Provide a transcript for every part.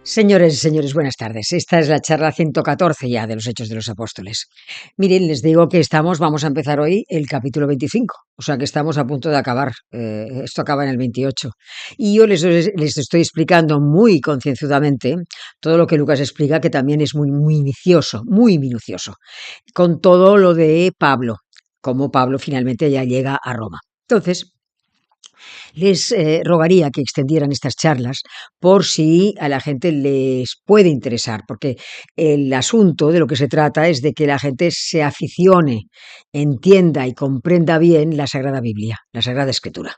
Señores y señores, buenas tardes. Esta es la charla 114 ya de los Hechos de los Apóstoles. Miren, les digo que vamos a empezar hoy el capítulo 25, o sea que estamos a punto de acabar. Esto acaba en el 28. Y yo les estoy explicando muy concienzudamente todo lo que Lucas explica, que también es muy minucioso, con todo lo de Pablo, cómo Pablo finalmente ya llega a Roma. Entonces, les rogaría que extendieran estas charlas por si a la gente les puede interesar, porque el asunto de lo que se trata es de que la gente se aficione, entienda y comprenda bien la Sagrada Biblia, la Sagrada Escritura.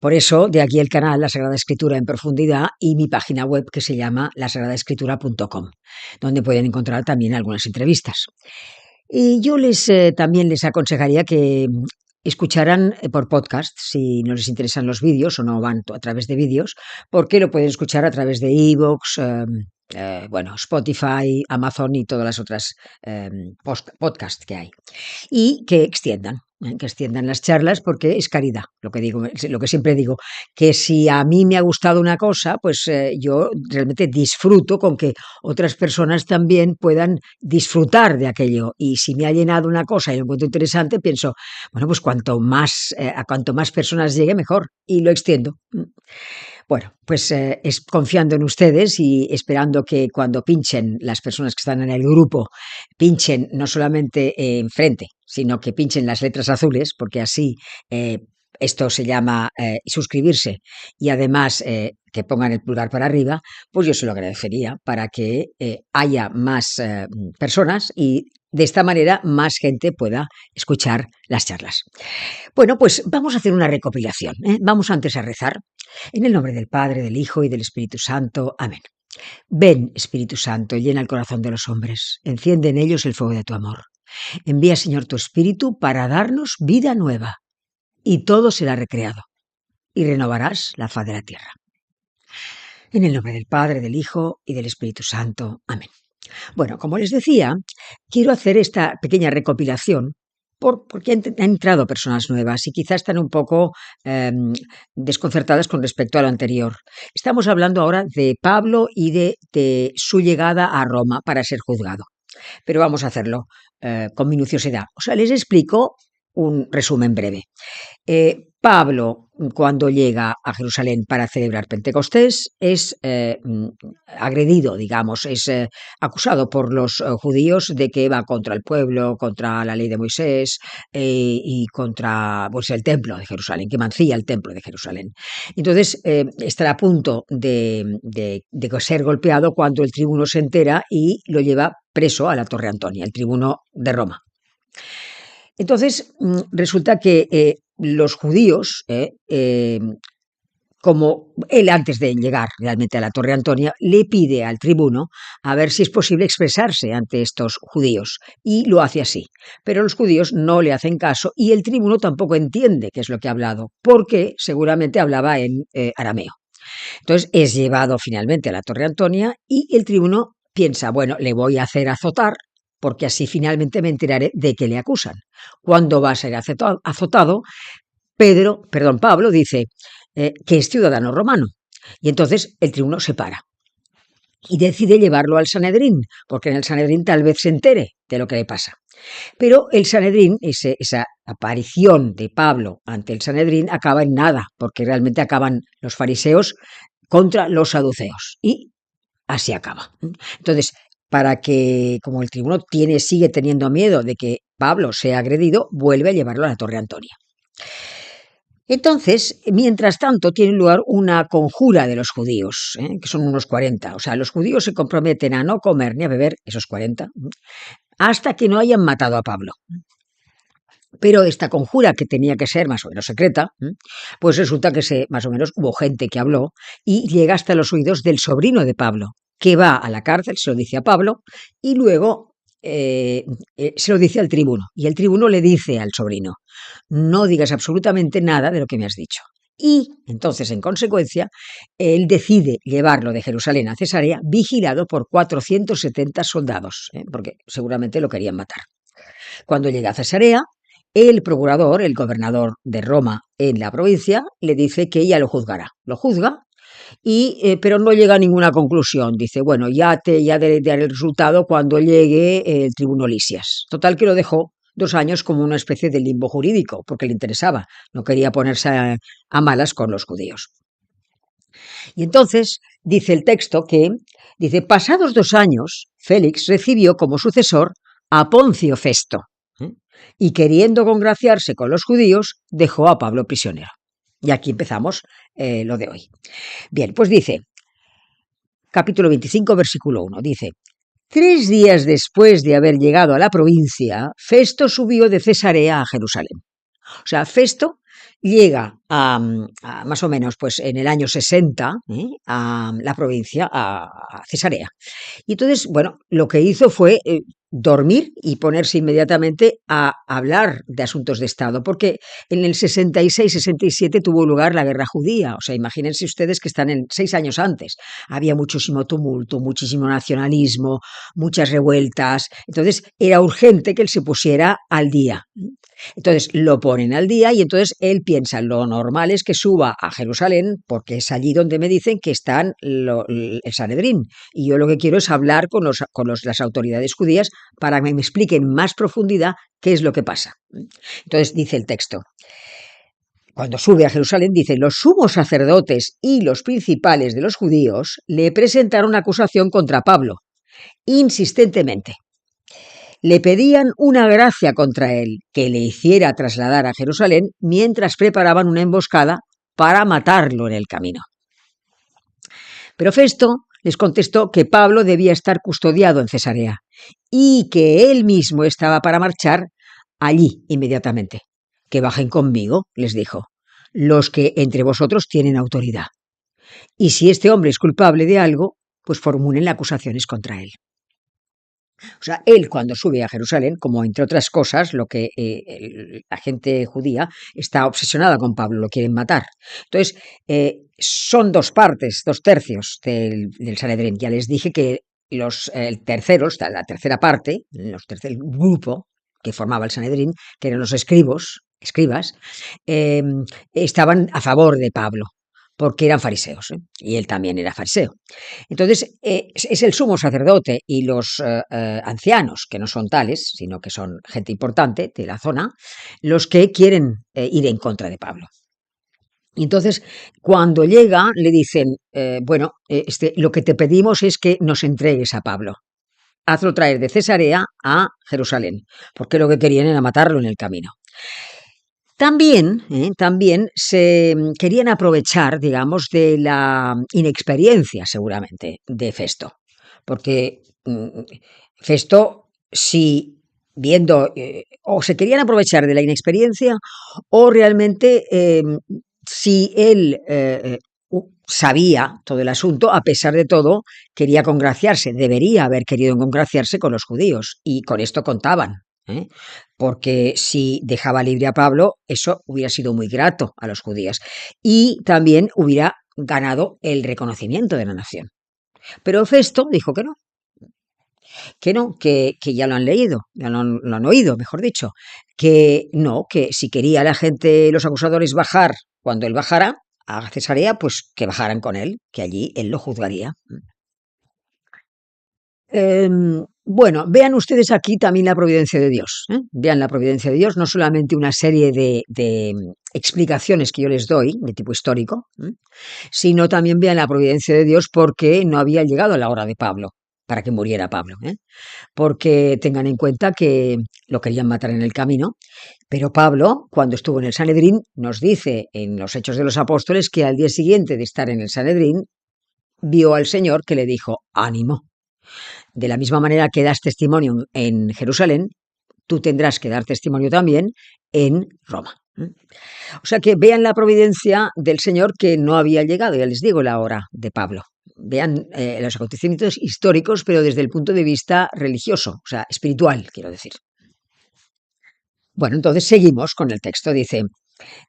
Por eso, de aquí el canal La Sagrada Escritura en Profundidad y mi página web que se llama lasagradaescritura.com, donde pueden encontrar también algunas entrevistas. Y yo también les aconsejaría que escucharan por podcast, si no les interesan los vídeos o no van a través de vídeos, porque lo pueden escuchar a través de iVoox, Spotify, Amazon y todas las otras podcasts que hay. Y que extiendan las charlas porque es caridad, lo que digo, lo que siempre digo, que si a mí me ha gustado una cosa, pues yo realmente disfruto con que otras personas también puedan disfrutar de aquello. Y si me ha llenado una cosa y lo encuentro interesante, pienso, bueno, pues a cuanto más personas llegue, mejor. Y lo extiendo. Bueno, pues es confiando en ustedes y esperando que cuando pinchen las personas que están en el grupo, pinchen no solamente enfrente, sino que pinchen las letras azules, porque así esto se llama suscribirse y además que pongan el pulgar para arriba, pues yo se lo agradecería para que haya más personas y de esta manera más gente pueda escuchar las charlas. Bueno, pues vamos a hacer una recopilación. Vamos antes a rezar. En el nombre del Padre, del Hijo y del Espíritu Santo. Amén. Ven, Espíritu Santo, llena el corazón de los hombres, enciende en ellos el fuego de tu amor. Envía, Señor, tu Espíritu para darnos vida nueva, y todo será recreado, y renovarás la faz de la tierra. En el nombre del Padre, del Hijo y del Espíritu Santo. Amén. Bueno, como les decía, quiero hacer esta pequeña recopilación porque han entrado personas nuevas y quizás están un poco desconcertadas con respecto a lo anterior. Estamos hablando ahora de Pablo y de su llegada a Roma para ser juzgado, pero vamos a hacerlo con minuciosidad. O sea, les explico un resumen breve. Pablo, cuando llega a Jerusalén para celebrar Pentecostés, es agredido, digamos, es acusado por los judíos de que va contra el pueblo, contra la ley de Moisés y contra pues, el templo de Jerusalén, que mancilla el templo de Jerusalén. Entonces, estará a punto de ser golpeado cuando el tribuno se entera y lo lleva preso a la Torre Antonia, el tribuno de Roma. Entonces, resulta que los judíos, como él antes de llegar realmente a la Torre Antonia, le pide al tribuno a ver si es posible expresarse ante estos judíos y lo hace así. Pero los judíos no le hacen caso y el tribuno tampoco entiende qué es lo que ha hablado, porque seguramente hablaba en arameo. Entonces es llevado finalmente a la Torre Antonia y el tribuno piensa, bueno, le voy a hacer azotar porque así finalmente me enteraré de que le acusan. Cuando va a ser azotado, Pablo dice que es ciudadano romano. Y entonces el tribuno se para y decide llevarlo al Sanedrín, porque en el Sanedrín tal vez se entere de lo que le pasa. Pero el Sanedrín, esa aparición de Pablo ante el Sanedrín, acaba en nada, porque realmente acaban los fariseos contra los saduceos. Y así acaba. Entonces, para que, como el tribuno sigue teniendo miedo de que Pablo sea agredido, vuelve a llevarlo a la Torre Antonia. Entonces, mientras tanto, tiene lugar una conjura de los judíos, que son unos 40. O sea, los judíos se comprometen a no comer ni a beber, esos 40, hasta que no hayan matado a Pablo. Pero esta conjura, que tenía que ser más o menos secreta, pues resulta que más o menos hubo gente que habló y llega hasta los oídos del sobrino de Pablo, que va a la cárcel, se lo dice a Pablo, y luego se lo dice al tribuno. Y el tribuno le dice al sobrino, no digas absolutamente nada de lo que me has dicho. Y entonces, en consecuencia, él decide llevarlo de Jerusalén a Cesarea, vigilado por 470 soldados, porque seguramente lo querían matar. Cuando llega a Cesarea, el gobernador de Roma en la provincia, le dice que ella lo juzgará. Lo juzga pero no llega a ninguna conclusión. Dice, bueno, ya daré el resultado cuando llegue el Tribuno Lisias. Total que lo dejó 2 años como una especie de limbo jurídico, porque le interesaba, no quería ponerse a malas con los judíos. Y entonces dice el texto dice, pasados 2 años, Félix recibió como sucesor a Poncio Festo, y queriendo congraciarse con los judíos, dejó a Pablo prisionero. Y aquí empezamos lo de hoy. Bien, pues dice, capítulo 25, versículo 1, dice, 3 días después de haber llegado a la provincia, Festo subió de Cesarea a Jerusalén. O sea, Festo llega a más o menos pues en el año 60 a la provincia, a Cesarea. Y entonces, bueno, lo que hizo fue dormir y ponerse inmediatamente a hablar de asuntos de Estado, porque en el 66-67 tuvo lugar la guerra judía. O sea, imagínense ustedes que están en 6 años antes. Había muchísimo tumulto, muchísimo nacionalismo, muchas revueltas. Entonces, era urgente que él se pusiera al día. Entonces lo ponen al día y entonces él piensa, lo normal es que suba a Jerusalén porque es allí donde me dicen que están el Sanedrín, y yo lo que quiero es hablar con las autoridades judías para que me expliquen más profundidad qué es lo que pasa. Entonces dice el texto, cuando sube a Jerusalén, dice, los sumos sacerdotes y los principales de los judíos le presentaron acusación contra Pablo, insistentemente. Le pedían una gracia contra él, que le hiciera trasladar a Jerusalén mientras preparaban una emboscada para matarlo en el camino. Pero Festo les contestó que Pablo debía estar custodiado en Cesarea y que él mismo estaba para marchar allí inmediatamente. Que bajen conmigo, les dijo, los que entre vosotros tienen autoridad. Y si este hombre es culpable de algo, pues formulen acusaciones contra él. O sea, él cuando sube a Jerusalén, como entre otras cosas, lo que la gente judía está obsesionada con Pablo, lo quieren matar. Entonces, son 2 partes, 2 tercios del Sanedrín. Ya les dije que el terceros, la tercera parte, el tercer grupo que formaba el Sanedrín, que eran los escribas, estaban a favor de Pablo, porque eran fariseos, y él también era fariseo. Entonces, es el sumo sacerdote y los ancianos, que no son tales, sino que son gente importante de la zona, los que quieren ir en contra de Pablo. Y entonces, cuando llega, le dicen, lo que te pedimos es que nos entregues a Pablo. Hazlo traer de Cesarea a Jerusalén, porque lo que querían era matarlo en el camino. También se querían aprovechar, digamos, de la inexperiencia, seguramente, de Festo, porque Festo, si viendo, o se querían aprovechar de la inexperiencia, o realmente si él sabía todo el asunto, a pesar de todo, quería congraciarse, debería haber querido congraciarse con los judíos, y con esto contaban. Porque si dejaba libre a Pablo, eso hubiera sido muy grato a los judíos y también hubiera ganado el reconocimiento de la nación. Pero Festo dijo que no, que ya lo han leído, ya lo han oído, mejor dicho, que no, que si quería la gente, los acusadores bajar cuando él bajara a Cesarea, pues que bajaran con él, que allí él lo juzgaría. Bueno, vean ustedes aquí también la providencia de Dios. Vean la providencia de Dios, no solamente una serie de explicaciones que yo les doy de tipo histórico, sino también vean la providencia de Dios porque no había llegado la hora de Pablo, para que muriera Pablo. Porque tengan en cuenta que lo querían matar en el camino, pero Pablo, cuando estuvo en el Sanedrín, nos dice en los Hechos de los Apóstoles que al día siguiente de estar en el Sanedrín, vio al Señor que le dijo, ánimo. De la misma manera que das testimonio en Jerusalén, tú tendrás que dar testimonio también en Roma. O sea que vean la providencia del Señor, que no había llegado, ya les digo, la hora de Pablo. Vean los acontecimientos históricos, pero desde el punto de vista religioso, o sea, espiritual, quiero decir. Bueno, entonces seguimos con el texto.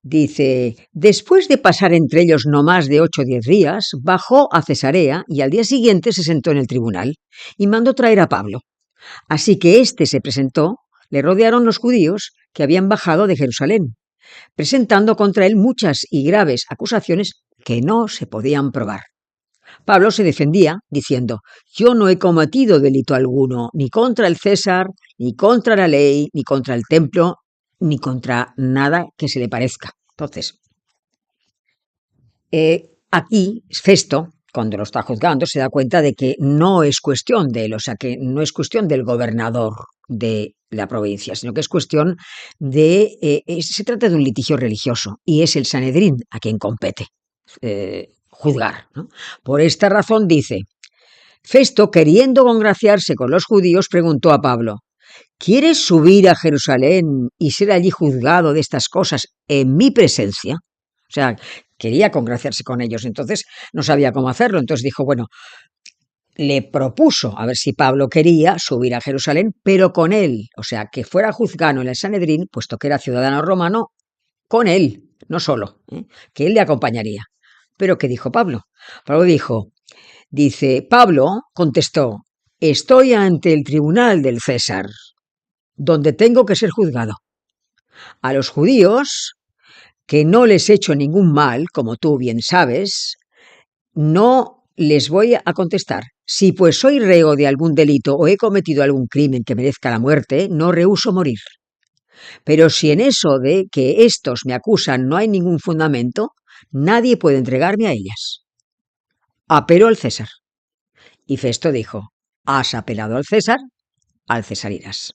Dice, después de pasar entre ellos no más de 8 o 10 días, bajó a Cesarea y al día siguiente se sentó en el tribunal y mandó traer a Pablo. Así que éste se presentó, le rodearon los judíos que habían bajado de Jerusalén, presentando contra él muchas y graves acusaciones que no se podían probar. Pablo se defendía diciendo: yo no he cometido delito alguno, ni contra el César, ni contra la ley, ni contra el templo, ni contra nada que se le parezca. Entonces, aquí Festo, cuando lo está juzgando, se da cuenta de que no es cuestión de él, o sea, que no es cuestión del gobernador de la provincia, sino que es cuestión de, se trata de un litigio religioso y es el Sanedrín a quien compete juzgar, ¿no? Por esta razón dice: Festo, queriendo congraciarse con los judíos, preguntó a Pablo: ¿quieres subir a Jerusalén y ser allí juzgado de estas cosas en mi presencia? O sea, quería congraciarse con ellos, entonces no sabía cómo hacerlo, entonces dijo, bueno, le propuso a ver si Pablo quería subir a Jerusalén, pero con él, o sea, que fuera juzgado en el Sanedrín, puesto que era ciudadano romano, con él, no solo, que él le acompañaría. Pero ¿qué dijo Pablo? Pablo Pablo contestó: estoy ante el tribunal del César, donde tengo que ser juzgado. A los judíos, que no les he hecho ningún mal, como tú bien sabes, no les voy a contestar. Si pues soy reo de algún delito o he cometido algún crimen que merezca la muerte, no rehúso morir. Pero si en eso de que estos me acusan no hay ningún fundamento, nadie puede entregarme a ellas. Apelo al César. Y Festo dijo: has apelado al César irás.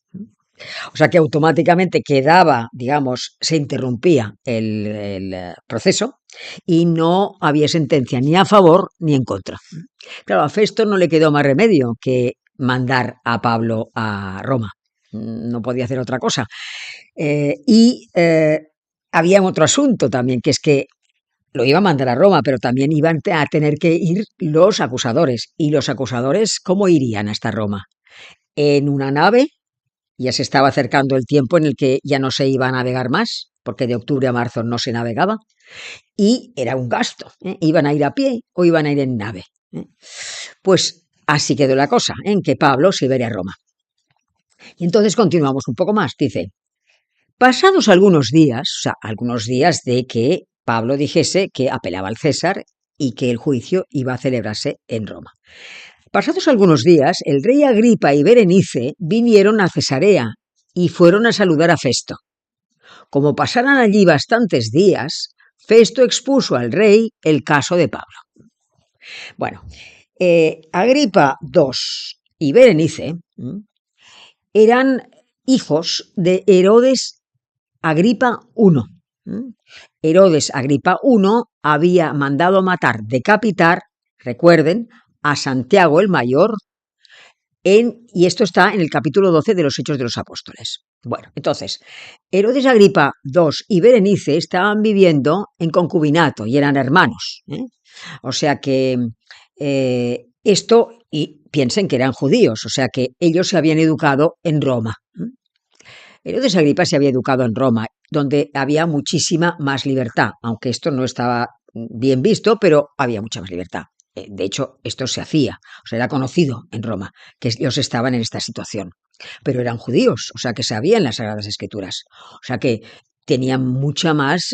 O sea que automáticamente quedaba, digamos, se interrumpía el proceso y no había sentencia ni a favor ni en contra. Claro, a Festo no le quedó más remedio que mandar a Pablo a Roma. No podía hacer otra cosa. Había otro asunto también, que es que lo iba a mandar a Roma, pero también iban a tener que ir los acusadores. ¿Y los acusadores cómo irían hasta Roma? En una nave. Ya se estaba acercando el tiempo en el que ya no se iba a navegar más, porque de octubre a marzo no se navegaba, y era un gasto. ¿Iban a ir a pie o iban a ir en nave? Pues así quedó la cosa, en que Pablo se iba a ir a Roma. Y entonces continuamos un poco más. Dice: pasados algunos días, o sea, algunos días de que Pablo dijese que apelaba al César y que el juicio iba a celebrarse en Roma. Pasados algunos días, el rey Agripa y Berenice vinieron a Cesarea y fueron a saludar a Festo. Como pasaran allí bastantes días, Festo expuso al rey el caso de Pablo. Bueno, Agripa II y Berenice eran hijos de Herodes Agripa I. Herodes Agripa I había mandado matar, decapitar, recuerden, a Santiago el Mayor, y esto está en el capítulo 12 de los Hechos de los Apóstoles. Bueno, entonces, Herodes Agripa II y Berenice estaban viviendo en concubinato y eran hermanos. O sea que y piensen que eran judíos, o sea que ellos se habían educado en Roma. Herodes Agripa se había educado en Roma, donde había muchísima más libertad, aunque esto no estaba bien visto, pero había mucha más libertad. De hecho, esto se hacía, o sea, era conocido en Roma que ellos estaban en esta situación, pero eran judíos, o sea, que sabían las Sagradas Escrituras, o sea, que tenían mucho más,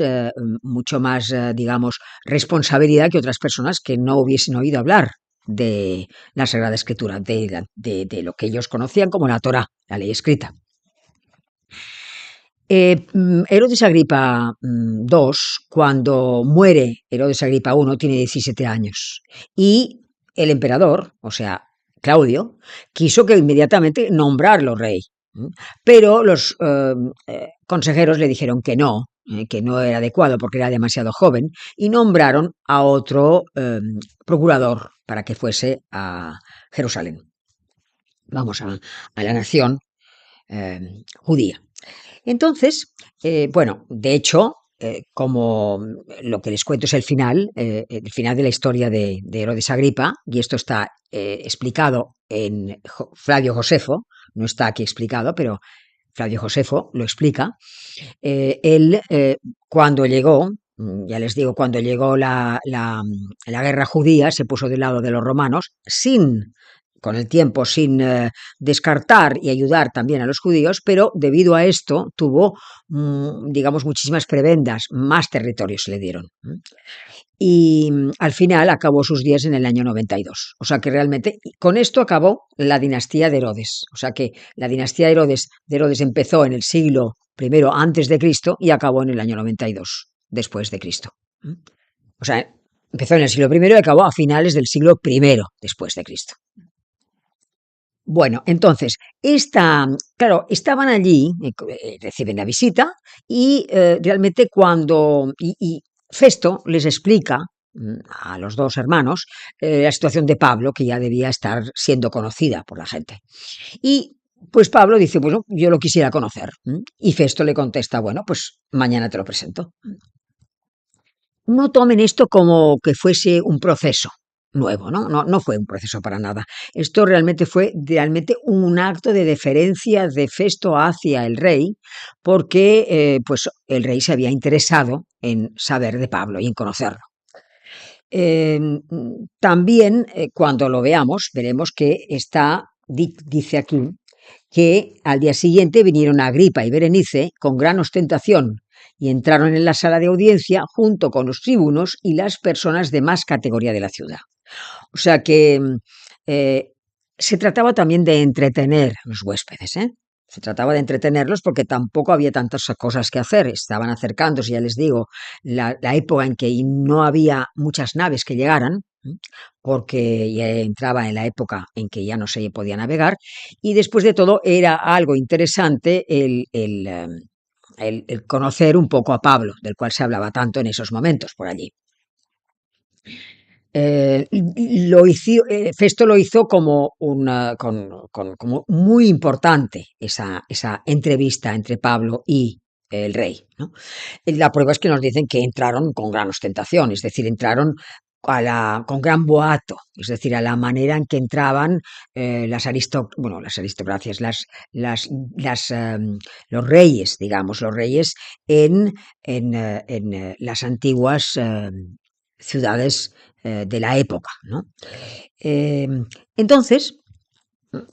digamos, responsabilidad que otras personas que no hubiesen oído hablar de la Sagrada Escritura, de lo que ellos conocían como la Torá, la ley escrita. Herodes Agripa II, cuando muere Herodes Agripa I, tiene 17 años y el emperador, o sea, Claudio, quiso que inmediatamente nombrarlo rey, pero los consejeros le dijeron que no era adecuado porque era demasiado joven, y nombraron a otro procurador para que fuese a Jerusalén, vamos, a la nación judía. Entonces, bueno, de hecho, como lo que les cuento es el final de la historia de Herodes Agripa, y esto está explicado en Flavio Josefo, no está aquí explicado, pero Flavio Josefo lo explica. Él, cuando llegó, ya les digo, cuando llegó la guerra judía, se puso del lado de los romanos sin con el tiempo sin descartar y ayudar también a los judíos, pero debido a esto tuvo, digamos, muchísimas prebendas, más territorios se le dieron. Y al final acabó sus días en el año 92. O sea que realmente con esto acabó la dinastía de Herodes. O sea que la dinastía de Herodes empezó en el siglo I antes de Cristo y acabó en el año 92 después de Cristo. O sea, empezó en el siglo I y acabó a finales del siglo I después de Cristo. Bueno, entonces, claro, estaban allí, reciben la visita y realmente y Festo les explica a los dos hermanos la situación de Pablo, que ya debía estar siendo conocida por la gente. Y pues Pablo dice, bueno, yo lo quisiera conocer. Y Festo le contesta, bueno, pues mañana te lo presento. No tomen esto como que fuese un proceso nuevo, ¿no? No fue un proceso para nada. Esto realmente fue un acto de deferencia de Festo hacia el rey, porque pues el rey se había interesado en saber de Pablo y en conocerlo. También cuando lo veamos, veremos que dice aquí, que al día siguiente vinieron Agripa y Berenice con gran ostentación y entraron en la sala de audiencia junto con los tribunos y las personas de más categoría de la ciudad. O sea que se trataba también de entretener a los huéspedes, ¿eh? Se trataba de entretenerlos porque tampoco había tantas cosas que hacer. Estaban acercándose, ya les digo, la época en que no había muchas naves que llegaran, porque ya entraba en la época en que ya no se podía navegar, y después de todo era algo interesante el conocer un poco a Pablo, del cual se hablaba tanto en esos momentos por allí. Festo lo hizo como como muy importante esa entrevista entre Pablo y el rey, ¿no? La prueba es que nos dicen que entraron con gran ostentación, es decir, entraron con gran boato, es decir, a la manera en que entraban las aristocracias, los reyes, digamos, los reyes en las antiguas ciudades de la época, ¿no? Entonces,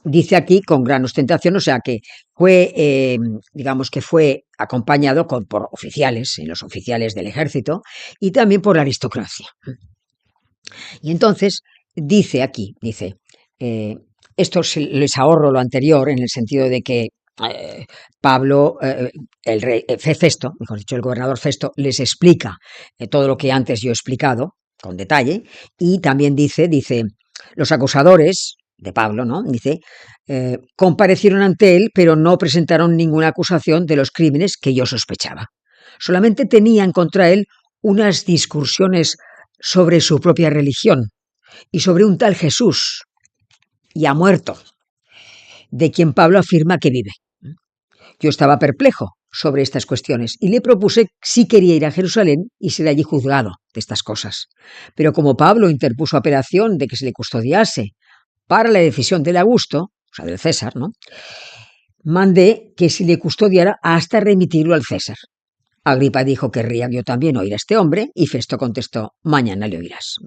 dice aquí con gran ostentación, o sea que fue, digamos que fue acompañado por oficiales, los oficiales del ejército, y también por la aristocracia. Y entonces dice aquí, esto les ahorro lo anterior en el sentido de que Pablo, el rey Festo, mejor dicho, el gobernador Festo, les explica todo lo que antes yo he explicado con detalle, y también dice, los acusadores de Pablo, ¿no? Dice, comparecieron ante él, pero no presentaron ninguna acusación de los crímenes que yo sospechaba. Solamente tenían contra él unas discusiones sobre su propia religión y sobre un tal Jesús, ya muerto, de quien Pablo afirma que vive. Yo estaba perplejo sobre estas cuestiones y le propuse si quería ir a Jerusalén y ser allí juzgado de estas cosas. Pero como Pablo interpuso apelación de que se le custodiase para la decisión del Augusto, o sea, del César, ¿no? Mandé que se le custodiara hasta remitirlo al César. Agripa dijo que querría yo también oír a este hombre y Festo contestó, mañana le oirás.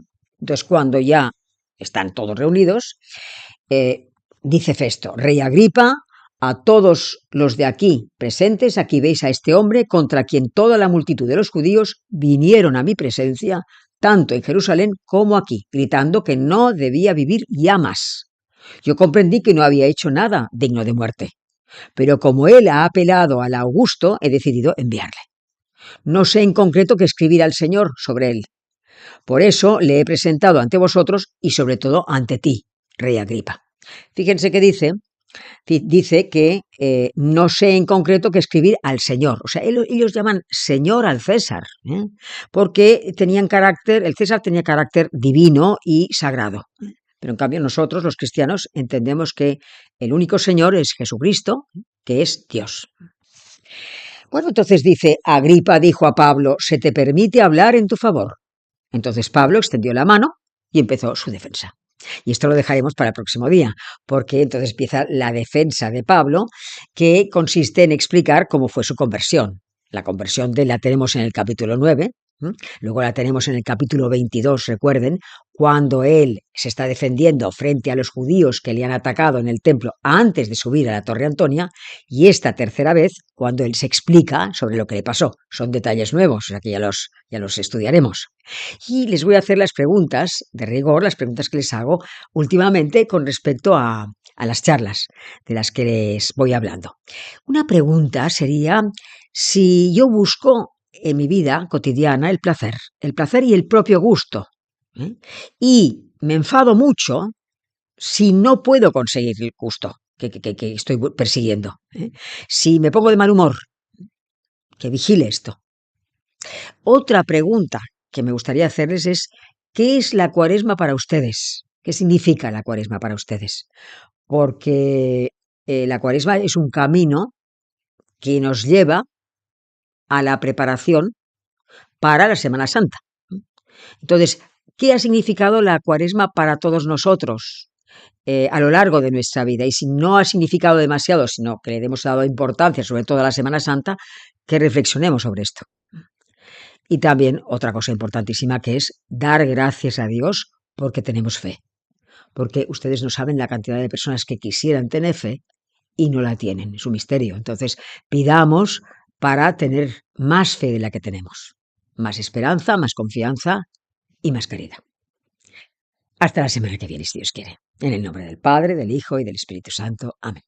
Entonces, cuando ya están todos reunidos, dice Festo, Rey Agripa, a todos los de aquí presentes, aquí veis a este hombre contra quien toda la multitud de los judíos vinieron a mi presencia, tanto en Jerusalén como aquí, gritando que no debía vivir ya más. Yo comprendí que no había hecho nada digno de muerte, pero como él ha apelado al Augusto, he decidido enviarle. No sé en concreto qué escribir al Señor sobre él. Por eso le he presentado ante vosotros y sobre todo ante ti, Rey Agripa. Fíjense que dice que no sé en concreto qué escribir al Señor. O sea, ellos llaman Señor al César, porque el César tenía carácter divino y sagrado. Pero en cambio nosotros, los cristianos, entendemos que el único Señor es Jesucristo, que es Dios. Bueno, entonces dice, Agripa dijo a Pablo, se te permite hablar en tu favor. Entonces Pablo extendió la mano y empezó su defensa. Y esto lo dejaremos para el próximo día, porque entonces empieza la defensa de Pablo, que consiste en explicar cómo fue su conversión. La conversión la tenemos en el capítulo 9, luego la tenemos en el capítulo 22, recuerden, cuando él se está defendiendo frente a los judíos que le han atacado en el templo antes de subir a la Torre Antonia, y esta tercera vez cuando él se explica sobre lo que le pasó. Son detalles nuevos, o sea que ya los estudiaremos. Y les voy a hacer las preguntas de rigor, las preguntas que les hago últimamente con respecto a las charlas de las que les voy hablando. Una pregunta sería si yo busco en mi vida cotidiana el placer y el propio gusto, ¿eh? Y me enfado mucho si no puedo conseguir el gusto que estoy persiguiendo, ¿eh? Si me pongo de mal humor, que vigile esto. Otra pregunta que me gustaría hacerles es, ¿qué es la cuaresma para ustedes? ¿Qué significa la cuaresma para ustedes? Porque la cuaresma es un camino que nos lleva a la preparación para la Semana Santa. Entonces, ¿qué ha significado la cuaresma para todos nosotros a lo largo de nuestra vida? Y si no ha significado demasiado, sino que le hemos dado importancia, sobre todo a la Semana Santa, que reflexionemos sobre esto. Y también otra cosa importantísima que es dar gracias a Dios porque tenemos fe. Porque ustedes no saben la cantidad de personas que quisieran tener fe y no la tienen, es un misterio. Entonces, pidamos para tener más fe de la que tenemos, más esperanza, más confianza y más caridad. Hasta la semana que viene, si Dios quiere. En el nombre del Padre, del Hijo y del Espíritu Santo. Amén.